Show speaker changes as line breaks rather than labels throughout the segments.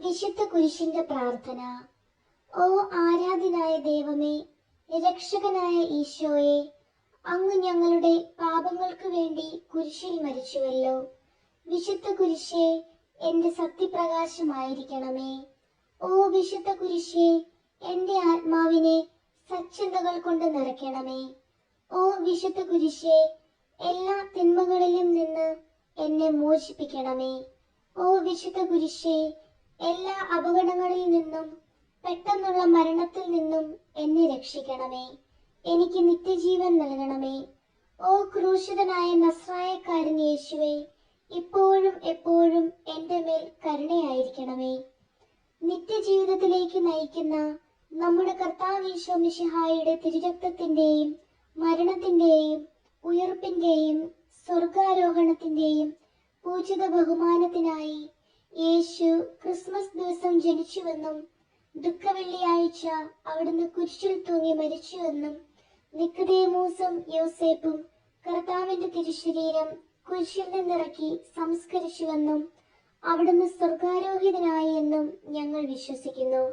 വിശുദ്ധ കുരിശിന്റെ പ്രാർത്ഥന. ഓ ആരാധ്യനായ ദൈവമേ, രക്ഷകനായ ഈശോയെ, അങ്ങ് ഞങ്ങളുടെ പാപങ്ങൾക്ക് വേണ്ടി കുരിശിൽ മരിച്ചുവല്ലോ. വിശുദ്ധ കുരിശേ, എന്റെ സത്യപ്രകാശമായിരിക്കണമേ. ഓ വിശുദ്ധ കുരിശേ, എന്റെ ആത്മാവിനെ സച്ചിന്തകൾ കൊണ്ട് നിറയ്ക്കണമേ. ഓ വിശുദ്ധ കുരിശേ, എല്ലാ തിന്മകളിലും നിന്ന് എന്നെ മോചിപ്പിക്കണമേ. ഓ വിശുദ്ധ കുരിശേ, എല്ലാ അപകടങ്ങളിൽ നിന്നും പെട്ടെന്നുള്ള മരണത്തിൽ നിന്നും എന്നെ രക്ഷിക്കണമേ. എനിക്ക് നിത്യജീവൻ നൽകണമേ. ഓ ക്രൂശിതനായ നസ്രായക്കാരൻ യേശുവേ, ഇപ്പോഴും എപ്പോഴും എൻ്റെ മേൽ കരുണയായിരിക്കണമേ. നിത്യജീവിതത്തിലേക്ക് നയിക്കുന്ന നമ്മുടെ കർത്താവ് ഈശോ മിശിഹായുടെ തിരുരക്തത്തിന്റെയും മരണത്തിന്റെയും ഉയർപ്പിന്റെയും സ്വർഗാരോഹണത്തിന്റെയും പൂജിത ബഹുമാനത്തിനായി യേശു ക്രിസ്മസ് ദിവസം ജനിച്ചുവെന്നും ദുഃഖവെള്ളിയാഴ്ച അവിടുന്ന് കുരിശിൽ തൂങ്ങി മരിച്ചുവെന്നും നിക്കോദേമോസും യോസേപ്പും കർത്താവിന്റെ തിരുശരീരം കുരിശിൽ നിന്നിറക്കി സംസ്കരിച്ചുവെന്നും അവിടുന്ന് സ്വർഗാരോഹിതനായി എന്നും ഞങ്ങൾ വിശ്വസിക്കുന്നു.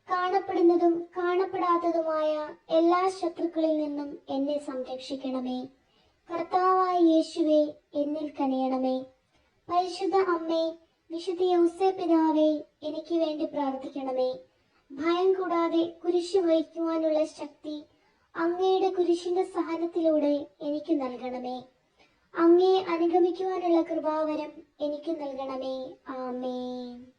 കാണപ്പെടുന്നതും കാണപ്പെടാത്തതുമായ എല്ലാ ശത്രുക്കളിൽ നിന്നും എന്നെ സംരക്ഷിക്കണമേ. കർത്താവായ യേശുവേ, എന്നിൽ കനിയണമേ. പരിശുദ്ധ അമ്മേ, വിശുദ്ധ യൗസേപ്പ് പിതാവേ, എനിക്ക് വേണ്ടി പ്രാർത്ഥിക്കണമേ. ഭയം കൂടാതെ കുരിശ് വഹിക്കുവാനുള്ള ശക്തി അങ്ങയുടെ കുരിശിന്റെ സഹനത്തിലൂടെ എനിക്ക് നൽകണമേ. അങ്ങയെ അനുഗമിക്കുവാനുള്ള കൃപാവരം എനിക്ക് നൽകണമേ. ആമേൻ.